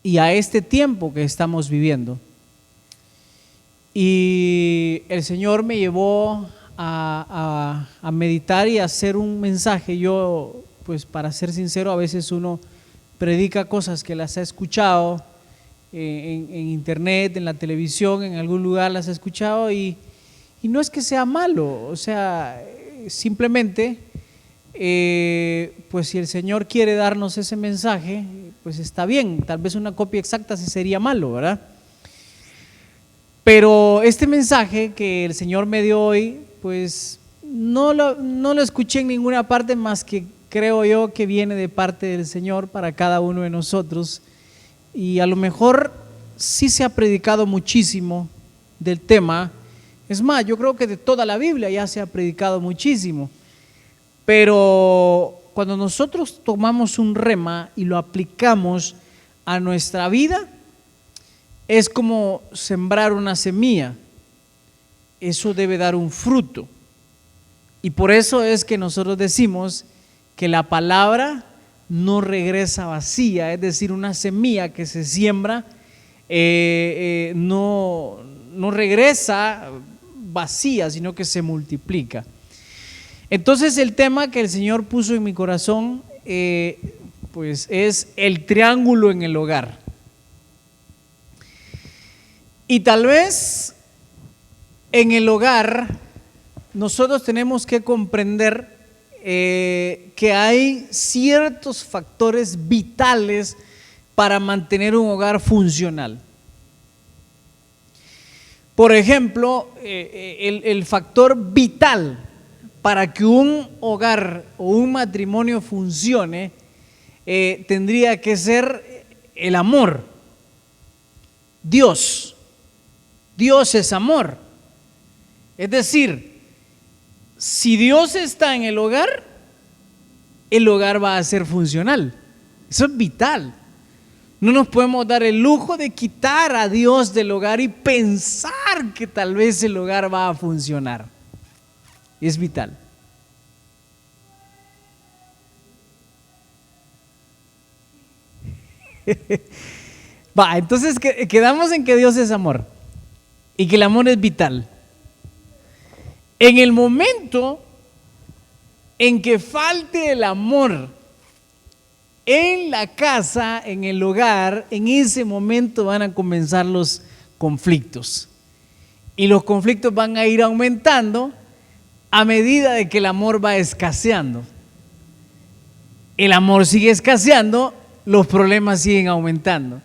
y a este tiempo que estamos viviendo. Y el Señor me llevó a meditar y a hacer un mensaje. Yo, pues para ser sincero, a veces uno predica cosas que las ha escuchado en internet, en la televisión, en algún lugar las ha escuchado y no es que sea malo, o sea, simplemente pues si el Señor quiere darnos ese mensaje, pues está bien. Tal vez una copia exacta sí sería malo, ¿verdad? Pero este mensaje que el Señor me dio hoy, pues no lo escuché en ninguna parte más que creo yo que viene de parte del Señor para cada uno de nosotros. Y a lo mejor sí se ha predicado muchísimo del tema. Es más, yo creo que de toda la Biblia ya se ha predicado muchísimo. Pero cuando nosotros tomamos un rema y lo aplicamos a nuestra vida, es como sembrar una semilla. Eso debe dar un fruto. Y por eso es que nosotros decimos que la palabra no regresa vacía, es decir, una semilla que se siembra no regresa vacía, sino que se multiplica. Entonces el tema que el Señor puso en mi corazón pues es el triángulo en el hogar. Y tal vez en el hogar nosotros tenemos que comprender que hay ciertos factores vitales para mantener un hogar funcional. Por ejemplo, el factor vital para que un hogar o un matrimonio funcione tendría que ser el amor. Dios es amor. Es decir, si Dios está en el hogar va a ser funcional. Eso es vital. No nos podemos dar el lujo de quitar a Dios del hogar y pensar que tal vez el hogar va a funcionar. Es vital. Entonces quedamos en que Dios es amor y que el amor es vital. En el momento en que falte el amor en la casa, en el hogar, en ese momento van a comenzar los conflictos. Y los conflictos van a ir aumentando a medida de que el amor va escaseando. El amor sigue escaseando, los problemas siguen aumentando.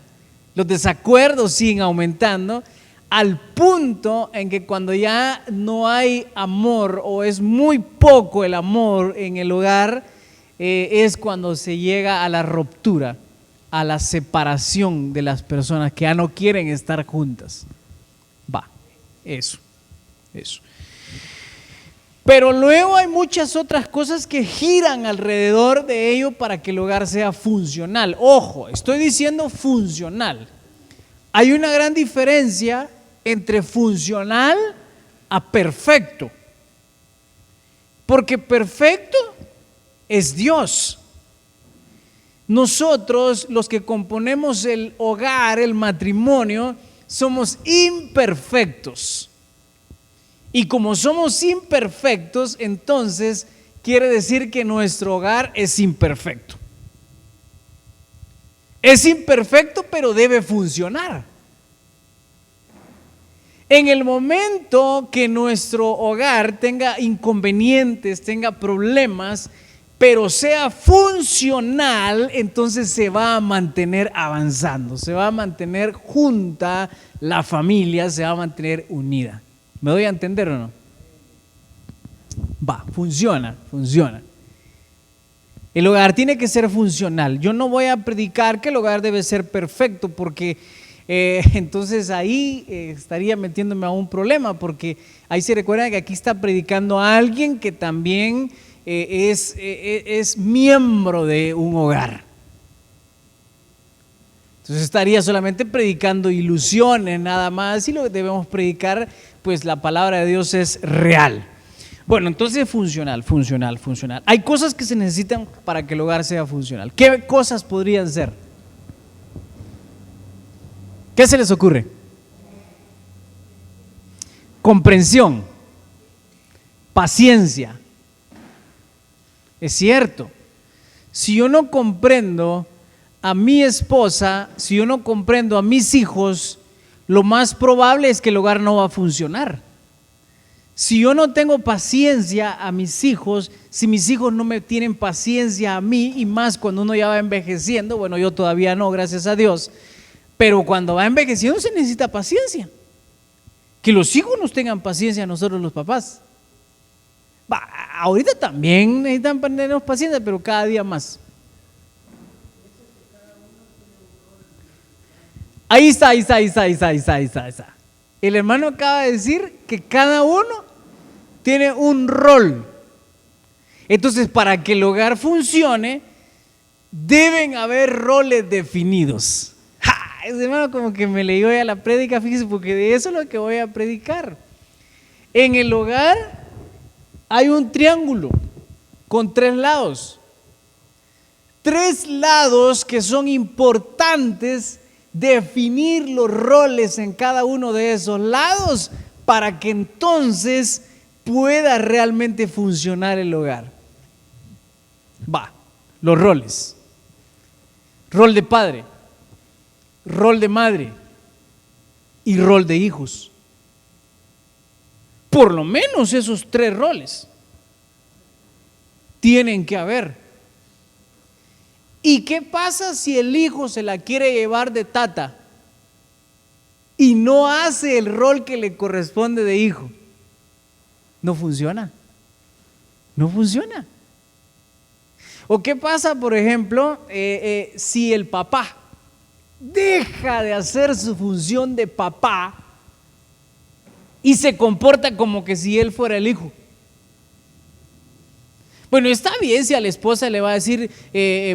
Los desacuerdos siguen aumentando al punto en que cuando ya no hay amor o es muy poco el amor en el hogar, es cuando se llega a la ruptura, a la separación de las personas que ya no quieren estar juntas. Eso. Pero luego hay muchas otras cosas que giran alrededor de ello para que el hogar sea funcional. Ojo, estoy diciendo funcional. Hay una gran diferencia entre funcional a perfecto. Porque perfecto es Dios. Nosotros, los que componemos el hogar, el matrimonio, somos imperfectos. Y como somos imperfectos, entonces quiere decir que nuestro hogar es imperfecto. Es imperfecto, pero debe funcionar. En el momento que nuestro hogar tenga inconvenientes, tenga problemas, pero sea funcional, entonces se va a mantener avanzando, se va a mantener junta la familia, se va a mantener unida. ¿Me doy a entender o no? Funciona. El hogar tiene que ser funcional. Yo no voy a predicar que el hogar debe ser perfecto porque entonces ahí estaría metiéndome a un problema, porque ahí se recuerda que aquí está predicando a alguien que también es miembro de un hogar. Entonces estaría solamente predicando ilusiones nada más, y lo que debemos predicar, pues la palabra de Dios es real. Bueno, entonces funcional. Hay cosas que se necesitan para que el hogar sea funcional. ¿Qué cosas podrían ser? ¿Qué se les ocurre? Comprensión, paciencia. Es cierto, si yo no comprendo a mi esposa, si yo no comprendo a mis hijos, lo más probable es que el hogar no va a funcionar. Si yo no tengo paciencia a mis hijos, si mis hijos no me tienen paciencia a mí, y más cuando uno ya va envejeciendo, bueno, yo todavía no, gracias a Dios, pero cuando va envejeciendo se necesita paciencia. Que los hijos nos tengan paciencia a nosotros los papás. Ahorita también necesitan tenernos paciencia, pero cada día más. Ahí está. El hermano acaba de decir que cada uno tiene un rol. Entonces, para que el hogar funcione, deben haber roles definidos. Ese hermano como que me leyó ya la prédica, fíjese, porque de eso es lo que voy a predicar. En el hogar hay un triángulo con 3 lados. 3 lados que son importantes definir los roles en cada uno de esos lados para que entonces pueda realmente funcionar el hogar. Los roles. Rol de padre, rol de madre y rol de hijos. Por lo menos esos 3 roles tienen que haber. ¿Y qué pasa si el hijo se la quiere llevar de tata y no hace el rol que le corresponde de hijo? No funciona. No funciona. ¿O qué pasa, por ejemplo, si el papá deja de hacer su función de papá y se comporta como que si él fuera el hijo? Bueno, está bien si a la esposa le va a decir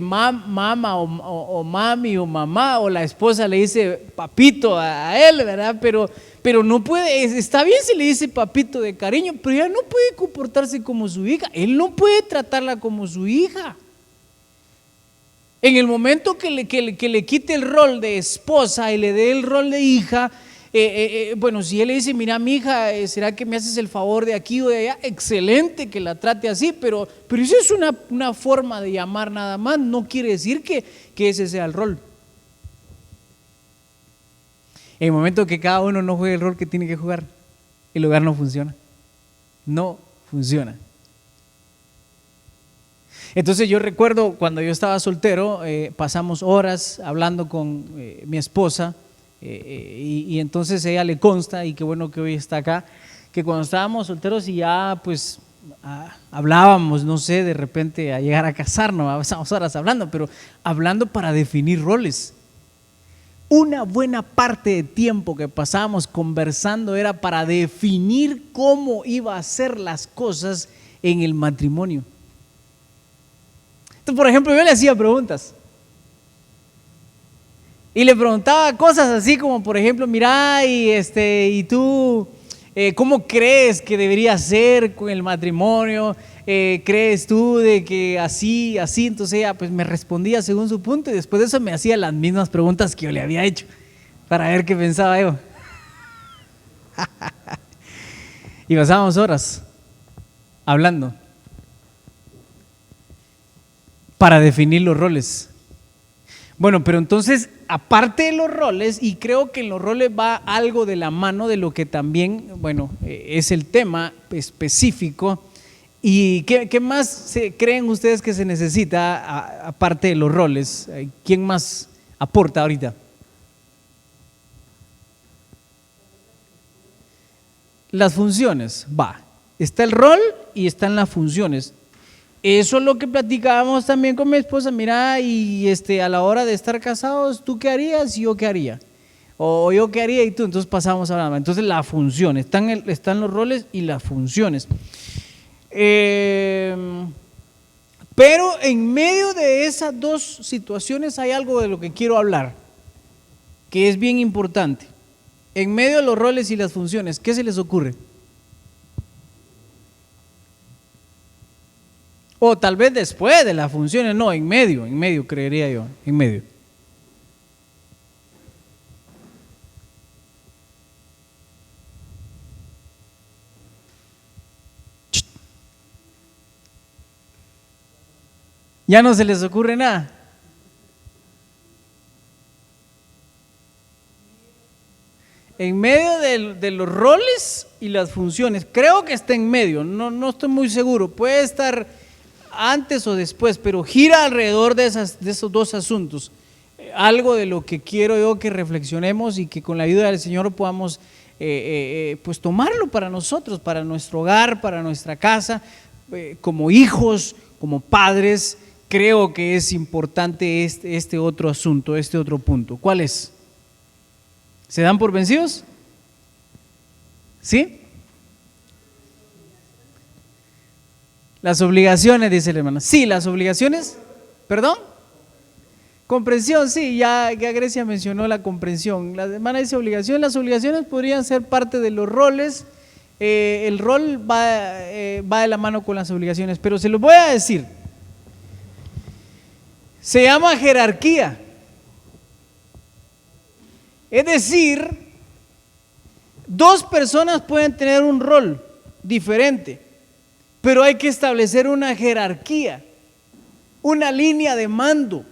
mamá o mami o mamá, o la esposa le dice papito a él, ¿verdad? Pero no puede, está bien si le dice papito de cariño, pero ella no puede comportarse como su hija, él no puede tratarla como su hija. En el momento que le quite el rol de esposa y le dé el rol de hija, bueno, si él le dice, mira mi hija, ¿será que me haces el favor de aquí o de allá? Excelente que la trate así, pero eso es una forma de llamar nada más, no quiere decir que ese sea el rol. En el momento que cada uno no juegue el rol que tiene que jugar, el hogar no funciona. No funciona. Entonces yo recuerdo cuando yo estaba soltero, pasamos horas hablando con mi esposa, y entonces ella le consta, y qué bueno que hoy está acá, que cuando estábamos solteros y ya pues hablábamos, no sé, de repente a llegar a casarnos, pasamos horas hablando, pero hablando para definir roles. Una buena parte de tiempo que pasábamos conversando era para definir cómo iba a ser las cosas en el matrimonio. Entonces, por ejemplo, yo le hacía preguntas y le preguntaba cosas así como, por ejemplo, mira, y tú, ¿cómo crees que debería ser con el matrimonio? ¿Crees tú de que así? Entonces ella pues me respondía según su punto, y después de eso me hacía las mismas preguntas que yo le había hecho para ver qué pensaba yo. Y pasábamos horas hablando para definir los roles. Bueno, pero entonces, aparte de los roles, y creo que en los roles va algo de la mano de lo que también, bueno, es el tema específico. ¿Y qué más creen ustedes que se necesita aparte de los roles? ¿Quién más aporta ahorita? Las funciones, está el rol y están las funciones. Eso es lo que platicábamos también con mi esposa. Mira, y a la hora de estar casados, ¿tú qué harías y yo qué haría? O yo qué haría y tú. Entonces pasamos hablando. Entonces la función, están los roles y las funciones. Pero en medio de esas 2 situaciones hay algo de lo que quiero hablar, que es bien importante. En medio de los roles y las funciones, ¿qué se les ocurre? O tal vez después de las funciones, no, en medio creería yo, en medio. Ya no se les ocurre nada. En medio de los roles y las funciones, creo que está en medio, no estoy muy seguro, puede estar antes o después, pero gira alrededor de esos dos asuntos. Algo de lo que quiero yo que reflexionemos y que con la ayuda del Señor podamos pues tomarlo para nosotros, para nuestro hogar, para nuestra casa, como hijos, como padres. Creo que es importante este otro asunto, este otro punto. ¿Cuál es? ¿Se dan por vencidos? ¿Sí? Las obligaciones, dice la hermana. Sí, las obligaciones. ¿Perdón? Comprensión, sí, ya Grecia mencionó la comprensión. La hermana dice obligación. Las obligaciones podrían ser parte de los roles. El rol va de la mano con las obligaciones, pero se los voy a decir. Se llama jerarquía. Es decir, dos personas pueden tener un rol diferente, pero hay que establecer una jerarquía, una línea de mando.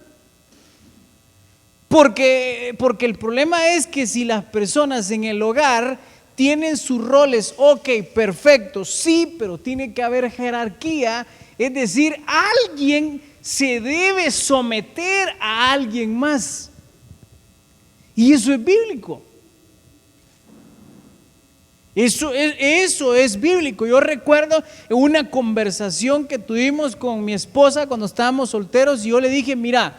Porque el problema es que si las personas en el hogar tienen sus roles, ok, perfecto, sí, pero tiene que haber jerarquía, es decir, alguien se debe someter a alguien más. Y eso es bíblico. Eso es bíblico. Yo recuerdo una conversación que tuvimos con mi esposa cuando estábamos solteros y yo le dije, mira,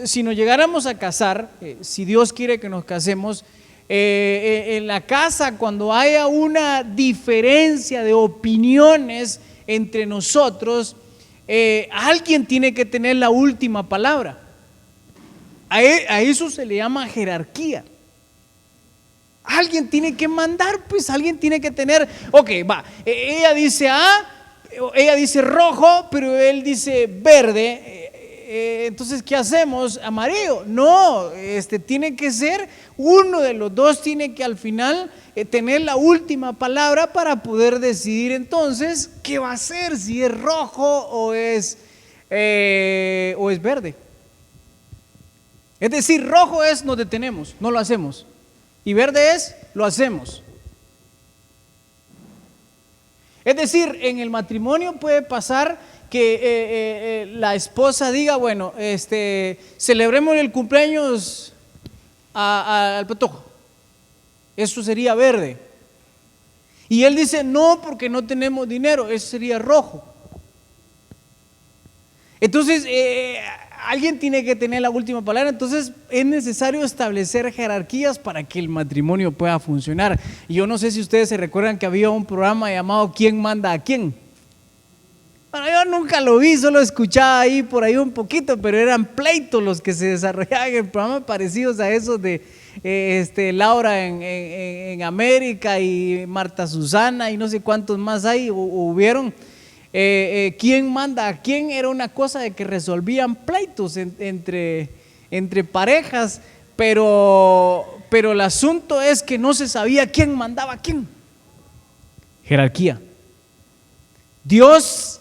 si nos llegáramos a casar, si Dios quiere que nos casemos, en la casa cuando haya una diferencia de opiniones entre nosotros, alguien tiene que tener la última palabra. A eso se le llama jerarquía. Alguien tiene que mandar, pues alguien tiene que tener, ok, va, ella dice ella dice rojo, pero él dice verde, entonces ¿qué hacemos? Amarillo. No, tiene que ser, uno de los dos tiene que al final tener la última palabra para poder decidir entonces qué va a hacer, si es rojo o es verde. Es decir, rojo es nos detenemos, no lo hacemos. Y verde es lo hacemos. Es decir, en el matrimonio puede pasar que la esposa diga, bueno, celebremos el cumpleaños al patojo. Eso sería verde. Y él dice, no, porque no tenemos dinero, eso sería rojo. Entonces, alguien tiene que tener la última palabra. Entonces es necesario establecer jerarquías para que el matrimonio pueda funcionar. Y yo no sé si ustedes se recuerdan que había un programa llamado ¿Quién manda a quién? Bueno, yo nunca lo vi, solo escuchaba ahí por ahí un poquito, pero eran pleitos los que se desarrollaban en el programa, parecidos a esos de Laura en América y Marta Susana y no sé cuántos más hay o hubieron. ¿Quién manda a quién? Era una cosa de que resolvían pleitos entre parejas, pero el asunto es que no se sabía quién mandaba a quién. Jerarquía. Dios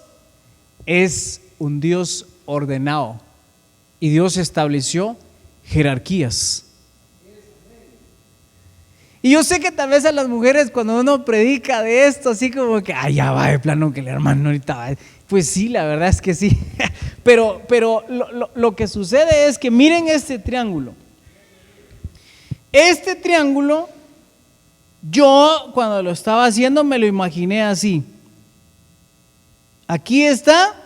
es un Dios ordenado y Dios estableció jerarquías. Y yo sé que tal vez a las mujeres cuando uno predica de esto, así como que, ya va de plano que el hermano ahorita va. Pues sí, la verdad es que sí. Pero lo que sucede es que miren este triángulo. Este triángulo, yo cuando lo estaba haciendo me lo imaginé así. Aquí está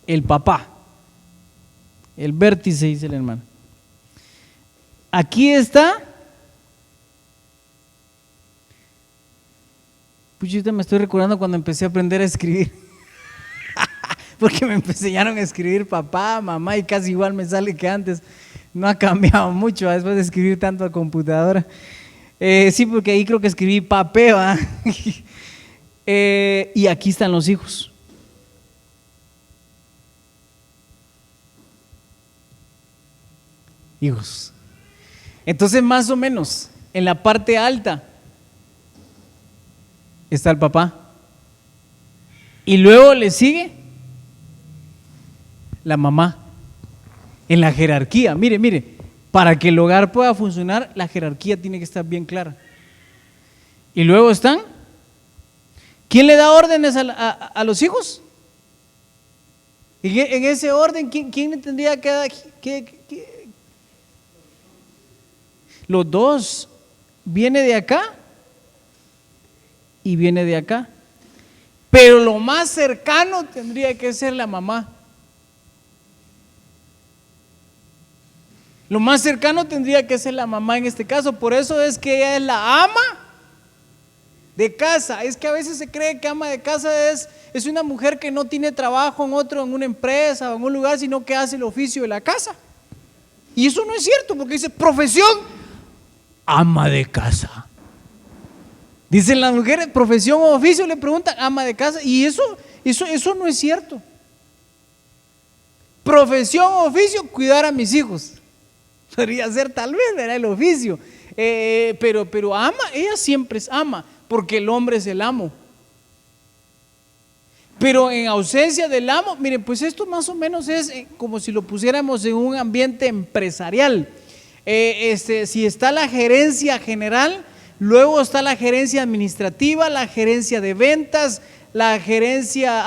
el papá. El vértice, dice el hermano. Aquí está. Puchita, me estoy recordando cuando empecé a aprender a escribir. Porque me enseñaron a escribir papá, mamá y casi igual me sale que antes. No ha cambiado mucho después de escribir tanto a computadora. Sí, porque ahí creo que escribí papé, ¿va? Y aquí están los hijos. Hijos. Entonces, más o menos, en la parte alta está el papá. Y luego le sigue la mamá. En la jerarquía, mire, para que el hogar pueda funcionar, la jerarquía tiene que estar bien clara. Y luego están, ¿quién le da órdenes a los hijos? En ese orden, ¿quién le tendría que dar? Los dos, viene de acá y viene de acá. Pero lo más cercano tendría que ser la mamá. Lo más cercano tendría que ser la mamá en este caso. Por eso es que ella es la ama de casa. Es que a veces se cree que ama de casa es una mujer que no tiene trabajo en una empresa o en un lugar, sino que hace el oficio de la casa. Y eso no es cierto, porque dice profesión ama de casa. Dicen las mujeres profesión o oficio, le preguntan ama de casa. Y eso no es cierto. Profesión o oficio, cuidar a mis hijos. Podría ser tal vez, era el oficio. Pero ama, ella siempre es ama, porque el hombre es el amo. Pero en ausencia del amo, miren, pues esto más o menos es como si lo pusiéramos en un ambiente empresarial. Si está la gerencia general, luego está la gerencia administrativa, la gerencia de ventas, la gerencia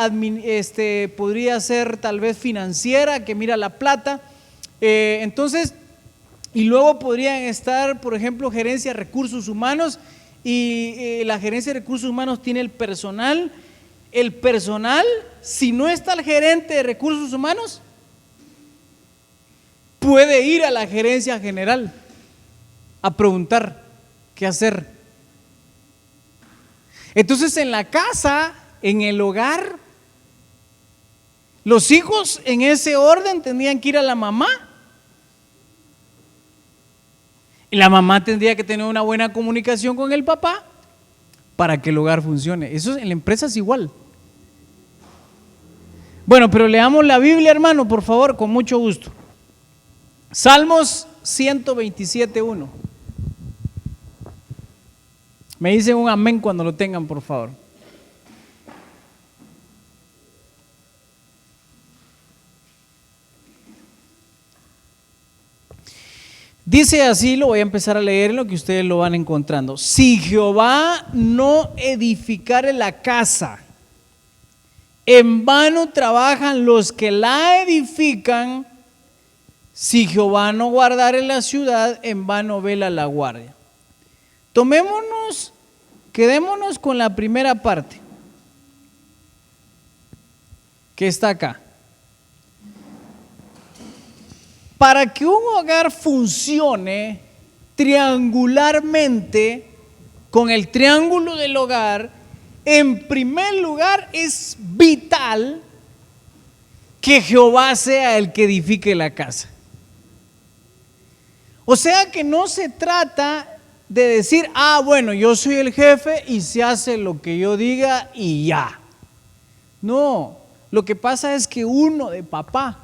podría ser tal vez financiera, que mira la plata. Entonces, y luego podrían estar, por ejemplo, gerencia de recursos humanos, y la gerencia de recursos humanos tiene el personal. El personal, si no está el gerente de recursos humanos, puede ir a la gerencia general a preguntar qué hacer. Entonces, en la casa, en el hogar, los hijos en ese orden tendrían que ir a la mamá. Y la mamá tendría que tener una buena comunicación con el papá para que el hogar funcione. Eso en la empresa es igual. Bueno, pero leamos la Biblia, hermano, por favor, con mucho gusto. Salmos 127:1. Me dicen un amén cuando lo tengan, por favor. Dice así, lo voy a empezar a leer en lo que ustedes lo van encontrando. Si Jehová no edificare la casa, en vano trabajan los que la edifican. Si Jehová no guardare la ciudad, en vano vela la guardia. Quedémonos con la primera parte que está acá. Para que un hogar funcione triangularmente con el triángulo del hogar, en primer lugar es vital que Jehová sea el que edifique la casa. O sea que no se trata de decir, bueno, yo soy el jefe y se hace lo que yo diga y ya. No, lo que pasa es que uno de papá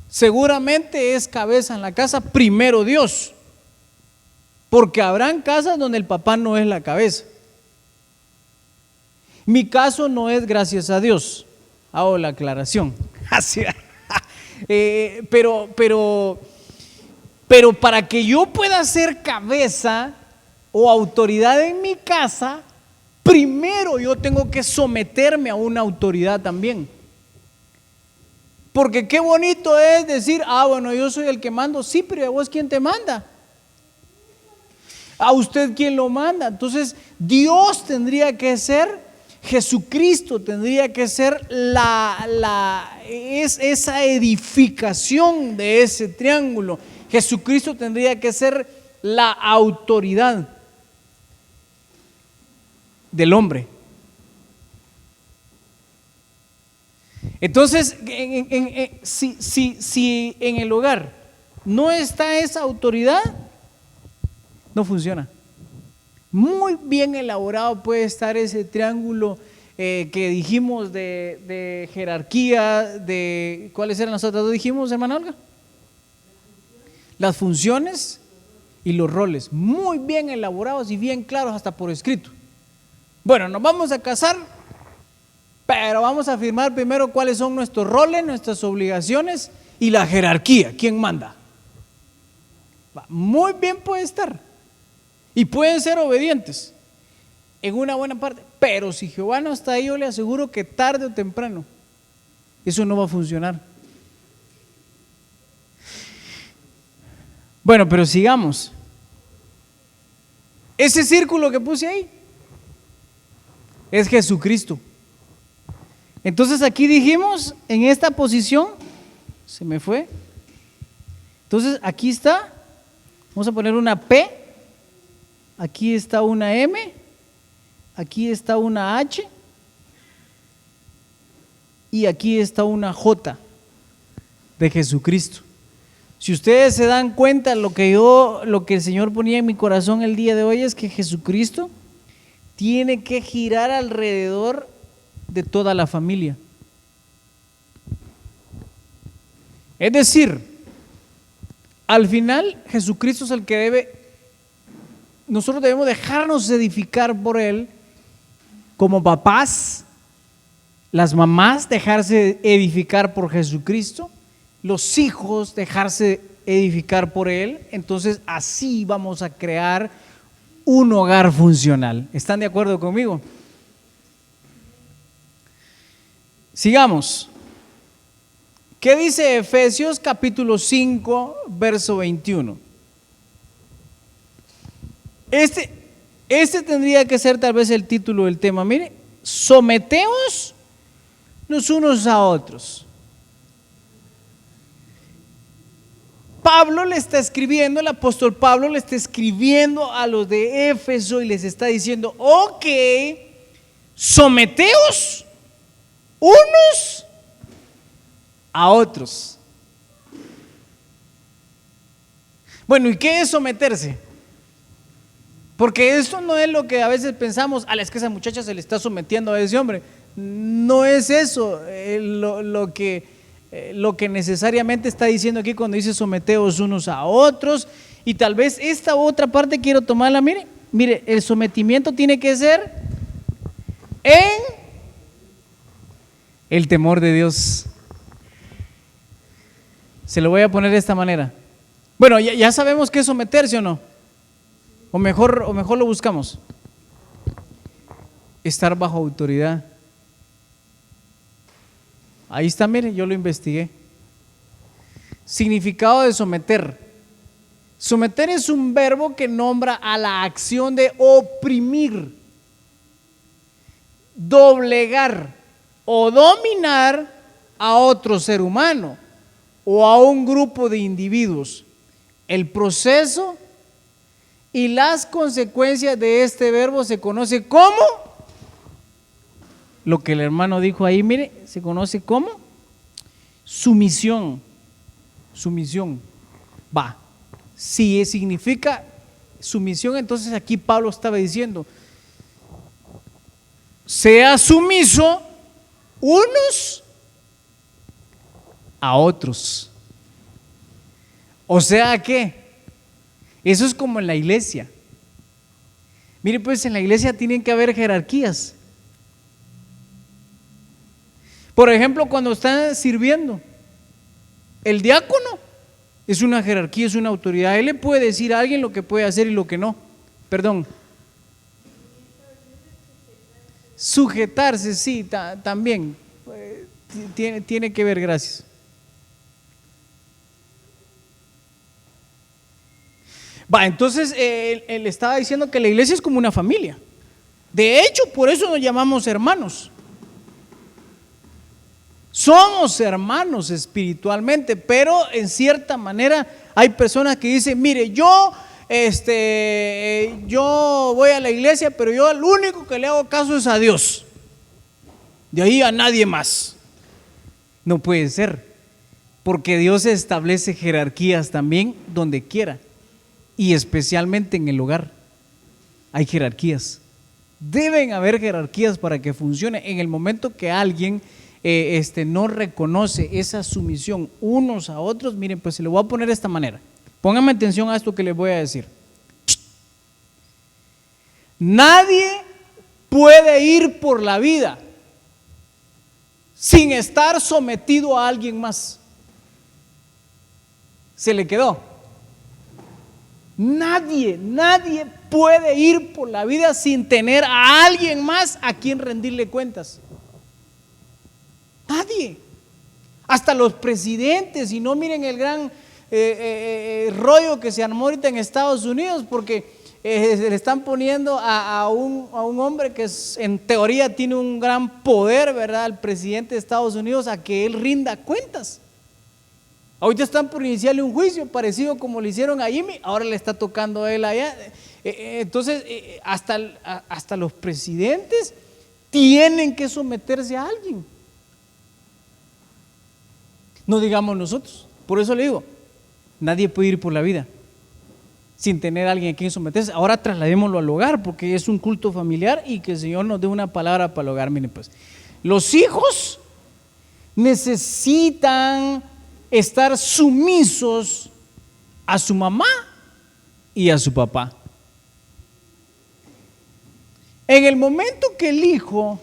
seguramente es cabeza en la casa, primero Dios, porque habrán casas donde el papá no es la cabeza. Mi caso no es, gracias a Dios, hago la aclaración. Pero para que yo pueda ser cabeza o autoridad en mi casa, primero yo tengo que someterme a una autoridad también. Porque qué bonito es decir, bueno, yo soy el que mando. Sí, pero ¿a vos quién te manda? ¿A usted quién lo manda? Entonces Dios tendría que ser, Jesucristo tendría que ser esa edificación de ese triángulo. Jesucristo tendría que ser la autoridad del hombre. Entonces, si en el hogar no está esa autoridad, no funciona. Muy bien elaborado puede estar ese triángulo que dijimos de jerarquía, ¿cuáles eran las otras dos? Dijimos, hermana Olga, las funciones y los roles, muy bien elaborados y bien claros hasta por escrito. Bueno, nos vamos a casar, pero vamos a afirmar primero cuáles son nuestros roles, nuestras obligaciones y la jerarquía, quién manda. Muy bien puede estar y pueden ser obedientes en una buena parte, pero si Jehová no está ahí, yo le aseguro que tarde o temprano eso no va a funcionar. Bueno, pero sigamos. Ese círculo que puse ahí es Jesucristo. Entonces aquí dijimos, en esta posición, se me fue. Entonces aquí está, vamos a poner una P, aquí está una M, aquí está una H y aquí está una J de Jesucristo. Si ustedes se dan cuenta, lo que el Señor ponía en mi corazón el día de hoy es que Jesucristo tiene que girar alrededor de toda la familia. Es decir, al final Jesucristo es el que nosotros debemos dejarnos edificar por Él como papás, las mamás dejarse edificar por Jesucristo, los hijos dejarse edificar por Él. Entonces así vamos a crear un hogar funcional. ¿Están de acuerdo conmigo? Sigamos. ¿Qué dice Efesios capítulo 5, verso 21? Este tendría que ser tal vez el título del tema. Mire, someteos los unos a otros. Pablo le está escribiendo, el apóstol Pablo le está escribiendo a los de Éfeso y les está diciendo, ok, someteos unos a otros. Bueno, ¿y qué es someterse? Porque esto no es lo que a veces pensamos, es que esa muchacha se le está sometiendo a ese hombre. No es eso lo que necesariamente está diciendo aquí cuando dice someteos unos a otros. Y tal vez esta otra parte quiero tomarla. Mire, el sometimiento tiene que ser en el temor de Dios. Se lo voy a poner de esta manera. Bueno, ya sabemos qué es someterse o no. O mejor lo buscamos. Estar bajo autoridad. Ahí está, mire, yo lo investigué. Significado de someter. Someter es un verbo que nombra a la acción de oprimir, doblegar o dominar a otro ser humano o a un grupo de individuos. El proceso y las consecuencias de este verbo se conoce como, lo que el hermano dijo ahí, mire, se conoce como sumisión. Sumisión. Si significa sumisión, entonces aquí Pablo estaba diciendo, sea sumiso unos a otros. O sea que eso es como en la iglesia. Mire, pues en la iglesia tienen que haber jerarquías. Por ejemplo, cuando están sirviendo, el diácono es una jerarquía, es una autoridad. Él le puede decir a alguien lo que puede hacer y lo que no. Perdón. Sujetarse, sí, también. Tiene que ver, gracias. Entonces él estaba diciendo que la iglesia es como una familia. De hecho, por eso nos llamamos hermanos. Somos hermanos espiritualmente, pero en cierta manera hay personas que dicen, mire, yo voy a la iglesia, pero yo al único que le hago caso es a Dios. De ahí a nadie más. No puede ser, porque Dios establece jerarquías también donde quiera. Y especialmente en el hogar hay jerarquías. Deben haber jerarquías para que funcione. En el momento que alguien no reconoce esa sumisión unos a otros, miren, pues se lo voy a poner de esta manera. Pónganme atención a esto que les voy a decir. Nadie puede ir por la vida sin estar sometido a alguien más. Se le quedó. Nadie puede ir por la vida sin tener a alguien más a quien rendirle cuentas. Nadie. Hasta los presidentes, y no miren el gran rollo que se armó ahorita en Estados Unidos, porque le están poniendo a un hombre que en teoría tiene un gran poder, ¿verdad? El presidente de Estados Unidos, a que él rinda cuentas. Ahorita están por iniciarle un juicio parecido como le hicieron a Jimmy, ahora le está tocando a él allá. Entonces, hasta los presidentes tienen que someterse a alguien. No digamos nosotros. Por eso le digo, nadie puede ir por la vida sin tener a alguien a quien someterse. Ahora trasladémoslo al hogar, porque es un culto familiar y que el Señor nos dé una palabra para el hogar. Miren pues, los hijos necesitan estar sumisos a su mamá y a su papá. En el momento que el hijo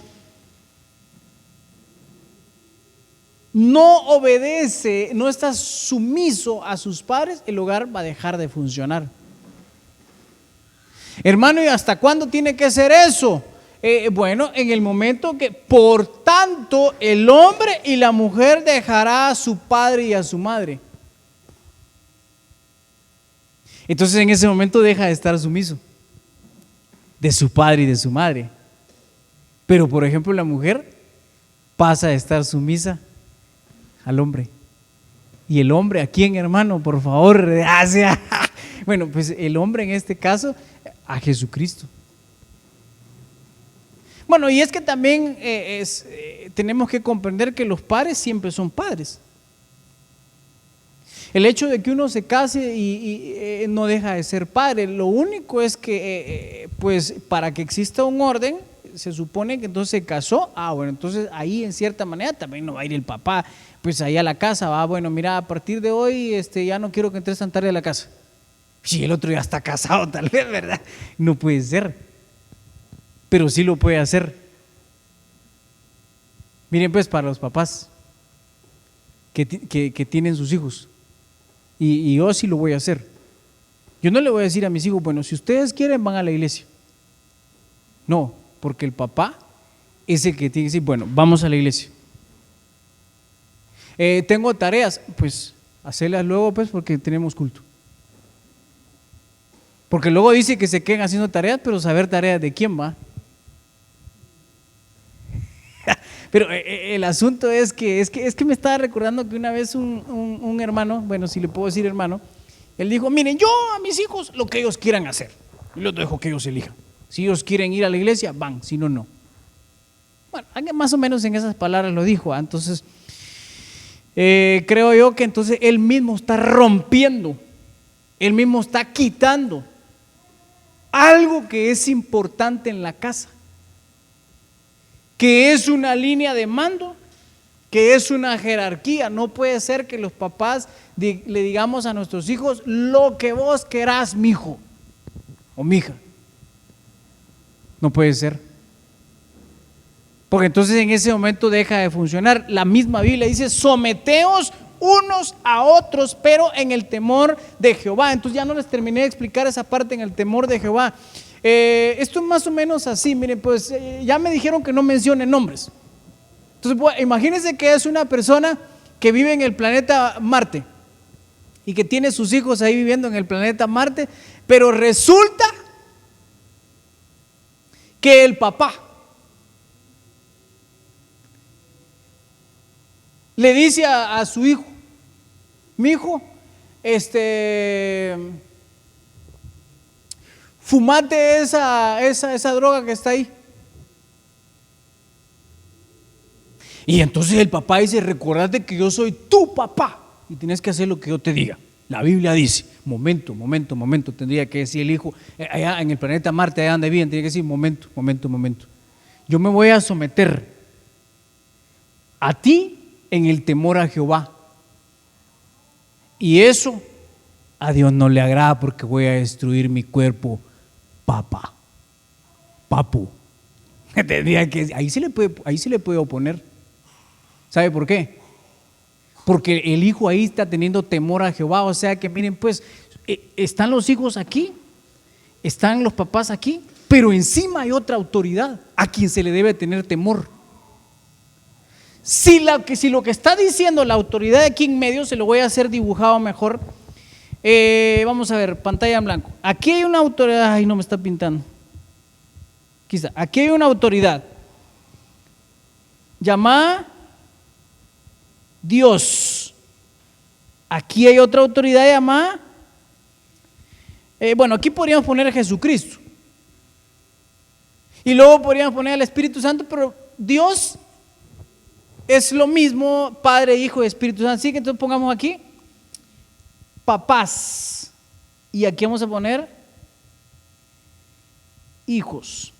no obedece, no está sumiso a sus padres, el hogar va a dejar de funcionar. Hermano, ¿y hasta cuándo tiene que ser eso? Bueno, en el momento que, por tanto, el hombre y la mujer dejará a su padre y a su madre. Entonces en ese momento deja de estar sumiso de su padre y de su madre. Pero por ejemplo la mujer pasa a estar sumisa al hombre. Y el hombre, ¿a quién, hermano? Por favor, bueno, pues el hombre en este caso a Jesucristo. Bueno, y es que también tenemos que comprender que los padres siempre son padres. El hecho de que uno se case y no deja de ser padre, lo único es que pues para que exista un orden, se supone que entonces se casó, bueno, entonces ahí en cierta manera también no va a ir el papá, pues ahí a la casa, bueno, mira, a partir de hoy ya no quiero que entres tan tarde a la casa. Si el otro ya está casado tal vez, ¿verdad? No puede ser. Pero sí lo puede hacer. Miren pues, para los papás que tienen sus hijos, y yo sí lo voy a hacer. Yo no le voy a decir a mis hijos, bueno, si ustedes quieren van a la iglesia. No, porque el papá es el que tiene que decir, bueno, vamos a la iglesia. Tengo tareas, pues hacerlas luego pues porque tenemos culto. Porque luego dice que se queden haciendo tareas, pero saber tareas de quién va. Pero el asunto es que me estaba recordando que una vez un hermano, bueno, si le puedo decir hermano, él dijo, miren, yo a mis hijos lo que ellos quieran hacer, y los dejo que ellos elijan. Si ellos quieren ir a la iglesia, van, si no, no. Bueno, más o menos en esas palabras lo dijo. Entonces, creo yo que entonces él mismo está rompiendo, él mismo está quitando algo que es importante en la casa, que es una línea de mando, que es una jerarquía. No puede ser que los papás le digamos a nuestros hijos lo que vos querás, mijo o mija. No puede ser. Porque entonces en ese momento deja de funcionar. La misma Biblia dice, someteos unos a otros, pero en el temor de Jehová. Entonces ya no les terminé de explicar esa parte, en el temor de Jehová. Esto es más o menos así, miren, pues ya me dijeron que no mencione nombres. Entonces, pues, imagínense que es una persona que vive en el planeta Marte y que tiene sus hijos ahí viviendo en el planeta Marte, pero resulta que el papá le dice a su hijo, mi hijo, fumate esa droga que está ahí. Y entonces el papá dice, recordate que yo soy tu papá y tienes que hacer lo que yo te diga. La Biblia dice, momento, tendría que decir el hijo, allá en el planeta Marte, allá donde viven, tendría que decir, momento. Yo me voy a someter a ti en el temor a Jehová. Y eso a Dios no le agrada, porque voy a destruir mi cuerpo, papu. Tendría que, ahí se le puede oponer. ¿Sabe por qué? Porque el hijo ahí está teniendo temor a Jehová. O sea que miren pues, están los hijos aquí, están los papás aquí, pero encima hay otra autoridad a quien se le debe tener temor. Si lo que está diciendo la autoridad de aquí en medio, se lo voy a hacer dibujado mejor. Vamos a ver, pantalla en blanco. Aquí hay una autoridad, ay, no me está pintando. Quizá, aquí hay una autoridad llamada Dios. Aquí hay otra autoridad llamada, bueno, aquí podríamos poner a Jesucristo. Y luego podríamos poner al Espíritu Santo, pero Dios es lo mismo, Padre, Hijo y Espíritu Santo. Así que entonces pongamos aquí papás. Y aquí vamos a poner hijos.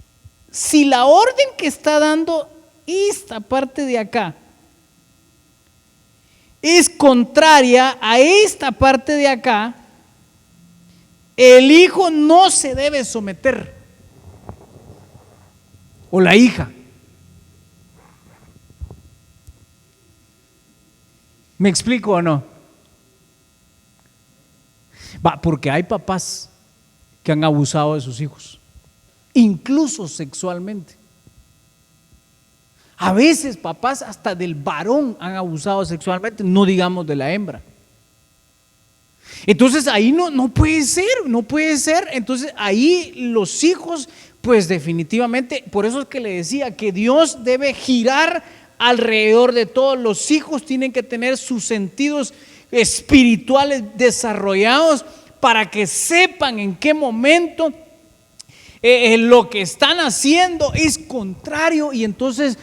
Si la orden que está dando esta parte de acá es contraria a esta parte de acá, el hijo no se debe someter, o la hija. ¿Me explico o no? Porque hay papás que han abusado de sus hijos, incluso sexualmente. A veces papás hasta del varón han abusado sexualmente, no digamos de la hembra. Entonces ahí no puede ser. Entonces ahí los hijos, pues definitivamente, por eso es que le decía que Dios debe girar alrededor de todos. Los hijos tienen que tener sus sentidos espirituales desarrollados para que sepan en qué momento lo que están haciendo es contrario, y entonces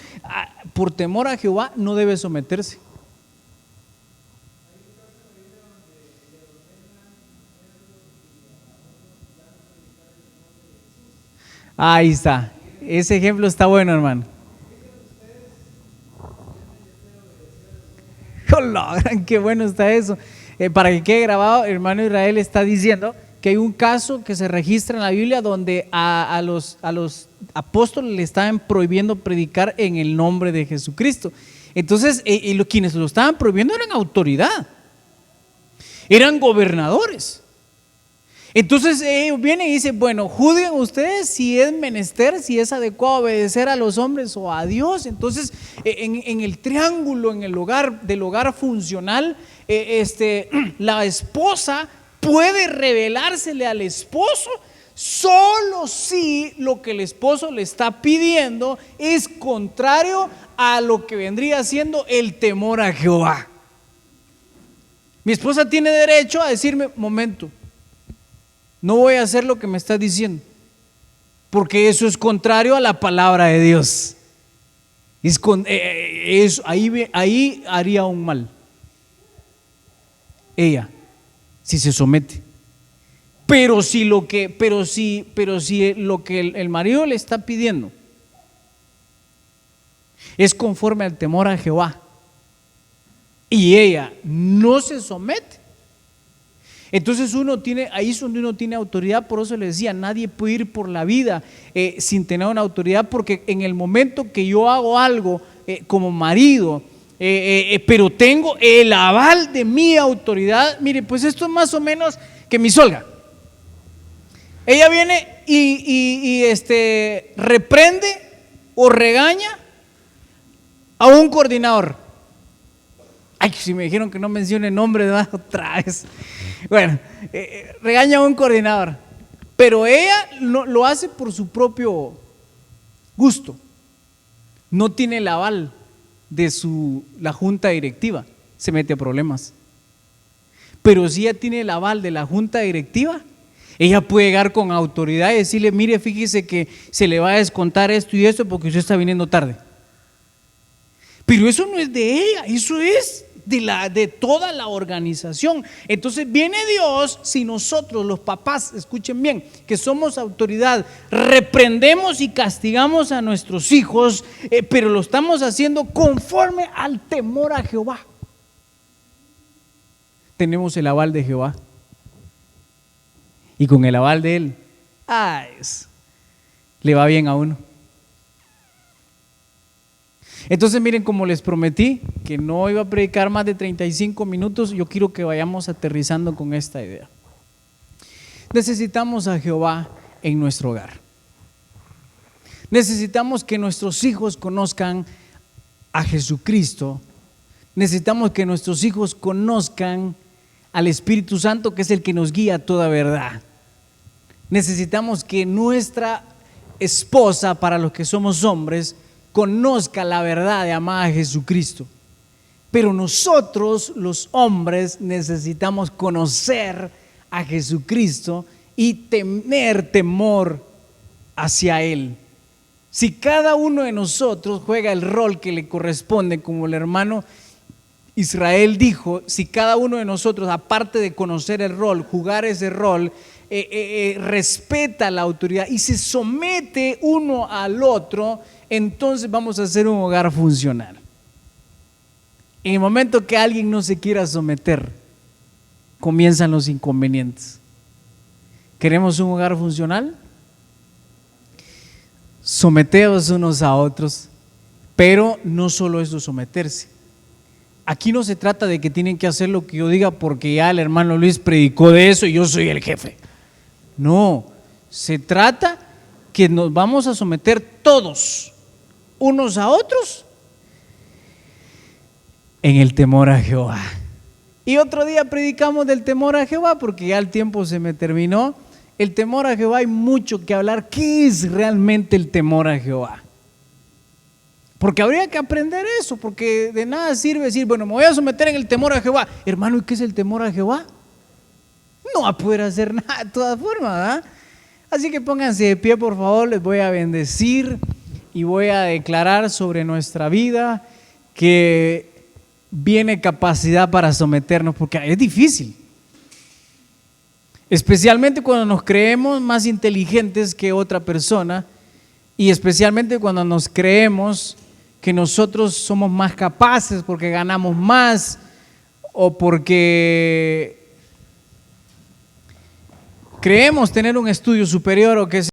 por temor a Jehová no debe someterse. Ahí está, ese ejemplo está bueno, hermano. Hola, qué bueno está eso. Para que quede grabado, hermano Israel está diciendo que hay un caso que se registra en la Biblia donde a los apóstoles le estaban prohibiendo predicar en el nombre de Jesucristo. Entonces, quienes lo estaban prohibiendo eran autoridad, eran gobernadores. Entonces viene y dice, bueno, juzguen ustedes si es menester, si es adecuado obedecer a los hombres o a Dios. Entonces en el triángulo, en el hogar, del hogar funcional, la esposa puede revelársele al esposo solo si lo que el esposo le está pidiendo es contrario a lo que vendría siendo el temor a Jehová. Mi esposa tiene derecho a decirme, momento, no voy a hacer lo que me estás diciendo, porque eso es contrario a la palabra de Dios. Ahí haría un mal ella, si se somete. Pero si lo que el marido le está pidiendo es conforme al temor a Jehová y ella no se somete, entonces ahí es donde uno tiene autoridad. Por eso le decía, nadie puede ir por la vida sin tener una autoridad, porque en el momento que yo hago algo como marido, pero tengo el aval de mi autoridad, mire, pues esto es más o menos que mi suegra. Ella viene y reprende o regaña a un coordinador. Ay, si me dijeron que no mencione nombre, ¿verdad? Otra vez. Bueno, regaña a un coordinador, pero ella lo hace por su propio gusto. No tiene el aval de la junta directiva, se mete a problemas. Pero si ella tiene el aval de la junta directiva, ella puede llegar con autoridad y decirle, mire, fíjese que se le va a descontar esto y esto porque usted está viniendo tarde. Pero eso no es de ella, eso es de toda la organización. Entonces viene Dios, si nosotros los papás, escuchen bien, que somos autoridad, reprendemos y castigamos a nuestros hijos, pero lo estamos haciendo conforme al temor a Jehová. Tenemos el aval de Jehová. Y con el aval de Él, le va bien a uno. Entonces miren, como les prometí que no iba a predicar más de 35 minutos, yo quiero que vayamos aterrizando con esta idea. Necesitamos a Jehová en nuestro hogar. Necesitamos que nuestros hijos conozcan a Jesucristo. Necesitamos que nuestros hijos conozcan al Espíritu Santo, que es el que nos guía a toda verdad. Necesitamos que nuestra esposa, para los que somos hombres, conozca la verdad de amar a Jesucristo. Pero nosotros, los hombres, necesitamos conocer a Jesucristo y tener temor hacia Él. Si cada uno de nosotros juega el rol que le corresponde, como el hermano Israel dijo, si cada uno de nosotros, aparte de conocer el rol, jugar ese rol, respeta la autoridad y se somete uno al otro, entonces vamos a hacer un hogar funcional. En el momento que alguien no se quiera someter, comienzan los inconvenientes. ¿Queremos un hogar funcional? Someteos unos a otros, pero no solo eso, someterse. Aquí no se trata de que tienen que hacer lo que yo diga porque ya el hermano Luis predicó de eso y yo soy el jefe. No, se trata que nos vamos a someter todos unos a otros en el temor a Jehová. Y otro día predicamos del temor a Jehová porque ya el tiempo se me terminó. El temor a Jehová hay mucho que hablar. ¿Qué es realmente el temor a Jehová? Porque habría que aprender eso, porque de nada sirve decir, bueno, me voy a someter en el temor a Jehová. Hermano, ¿y qué es el temor a Jehová? No va a poder hacer nada de todas formas, ¿verdad? Así que pónganse de pie, por favor, les voy a bendecir y voy a declarar sobre nuestra vida que viene capacidad para someternos, porque es difícil. Especialmente cuando nos creemos más inteligentes que otra persona y especialmente cuando nos creemos que nosotros somos más capaces porque ganamos más o porque creemos tener un estudio superior o que